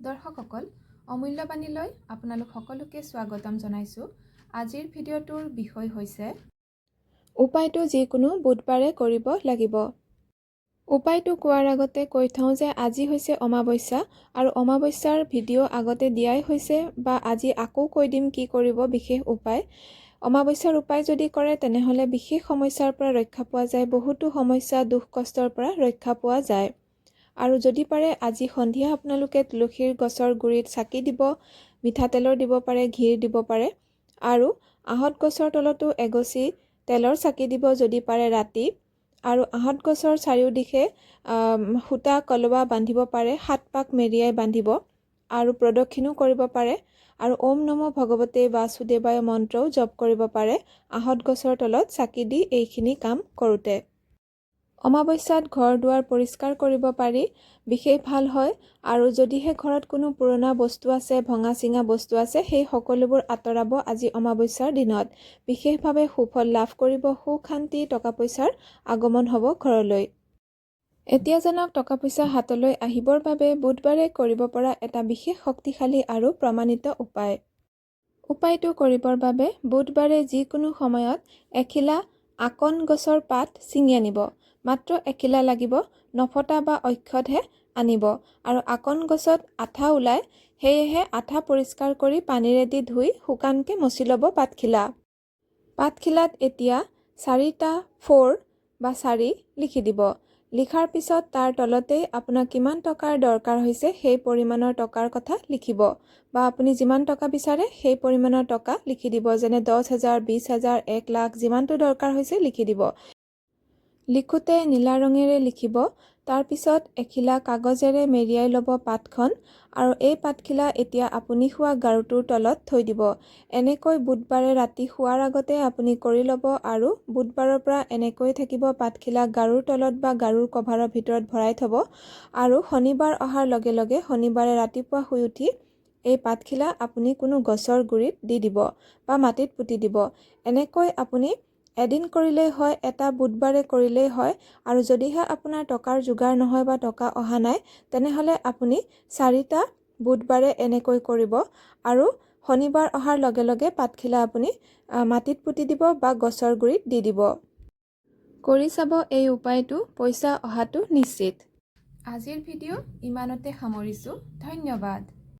দৰ্শকসকল অমূল্যবাণীলৈ আপোনালোক সকলোকে স্বাগতম জনাইছোঁ। আজিৰ ভিডিঅ'টোৰ বিষয় হৈছে উপায়টো যিকোনো বুধবাৰে কৰিব লাগিব। উপায়টো কোৱাৰ আগতে কৈ থওঁ যে আজি হৈছে অমাৱস্যা আৰু অমাৱস্যাৰ ভিডিঅ' আগতে দিয়াই হৈছে বা আজি আকৌ কৈ দিম কি কৰিব বিশেষ উপায়। অমাৱস্যাৰ উপায় যদি কৰে তেনেহ'লে বিশেষ সমস্যাৰ পৰা ৰক্ষা পোৱা যায়, বহুতো সমস্যা দুখ কষ্টৰ পৰা ৰক্ষা পোৱা যায়। আৰু যদি পাৰে আজি সন্ধিয়া আপোনালোকে তুলসীৰ গছৰ গুৰিত চাকি দিব, মিঠাতেলৰ দিব পাৰে, ঘিৰ দিব পাৰে আৰু আহঁত গছৰ তলতো এগছি তেলৰ চাকি দিব যদি পাৰে ৰাতি। আৰু আহঁত গছৰ চাৰিওদিশে সূতা কলৱা বান্ধিব পাৰে, 7 পাক মেৰিয়াই বান্ধিব আৰু প্ৰদক্ষিণো কৰিব পাৰে আৰু ওম নমো ভগৱতে বাসুদেৱায় মন্ত্ৰও জপ কৰিব পাৰে আহঁত গছৰ তলত চাকি দি এইখিনি কাম কৰোঁতে। অমাৱস্যাত ঘৰ দুৱাৰ পৰিষ্কাৰ কৰিব পাৰি, বিশেষ ভাল হয়। আৰু যদিহে ঘৰত কোনো পুৰণা বস্তু আছে, ভঙা চিঙা বস্তু আছে, সেই সকলোবোৰ আঁতৰাব আজি অমাৱস্যাৰ দিনত। বিশেষভাৱে সুফল লাভ কৰিব, সুখ শান্তি টকা পইচাৰ আগমন হ'ব ঘৰলৈ। এতিয়া জানক টকা পইচা হাতলৈ আহিবৰ বাবে বুধবাৰে কৰিব পৰা এটা বিশেষ শক্তিশালী আৰু প্ৰমাণিত উপায়। উপায়টো কৰিবৰ বাবে বুধবাৰে যিকোনো সময়ত এখিলা আকন গছৰ পাত ছিঙি আনিব। মাত্ৰ এখিলা লাগিব, নফটা বা অক্ষতহে আনিব আৰু আকন গছত আঠা ওলায়, সেয়েহে আঠা পৰিষ্কাৰ কৰি পানীৰেদি ধুই শুকানকৈ মচি ল'ব পাতখিলা। পাতখিলাত এতিয়া 4টা 4 বা 4 লিখি দিব। লিখাৰ পিছত তাৰ তলতেই আপোনাক কিমান টকাৰ দৰকাৰ হৈছে সেই পৰিমাণৰ টকাৰ কথা লিখিব বা আপুনি যিমান টকা বিচাৰে সেই পৰিমাণৰ টকা লিখি দিব, যেনে 10,000, 20,000, 1 লাখ, যিমানটো দৰকাৰ হৈছে লিখি দিব। লিখোঁতে নীলা ৰঙেৰে লিখিব। তাৰপিছত এখিলা কাগজেৰে মেৰিয়াই ল'ব পাতখন আৰু এই পাতখিলা এতিয়া আপুনি শোৱা গাৰুটোৰ তলত থৈ দিব। এনেকৈ বুধবাৰে ৰাতি শোৱাৰ আগতে আপুনি কৰি ল'ব আৰু বুধবাৰৰ পৰা এনেকৈ থাকিব পাতখিলা গাৰুৰ তলত বা গাৰুৰ কভাৰৰ ভিতৰত ভৰাই থ'ব আৰু শনিবাৰ অহাৰ লগে লগে শনিবাৰে ৰাতিপুৱা শুই উঠি এই পাতখিলা আপুনি কোনো গছৰ গুৰিত দি দিব বা মাটিত পুতি দিব। এনেকৈ আপুনি এদিন কৰিলেই হয়, এটা বুধবাৰে কৰিলেই হয়। আৰু যদিহে আপোনাৰ টকাৰ যোগাৰ নহয় বা টকা অহা নাই তেনেহ'লে আপুনি 4টা বুধবাৰে এনেকৈ কৰিব আৰু শনিবাৰ অহাৰ লগে লগে পাতখিলা আপুনি মাটিত পুতি দিব বা গছৰ গুৰিত দি দিব। কৰি চাব এই উপায়টো, পইচা অহাটো নিশ্চিত। আজিৰ ভিডিঅ' ইমানতে সামৰিছোঁ। ধন্যবাদ।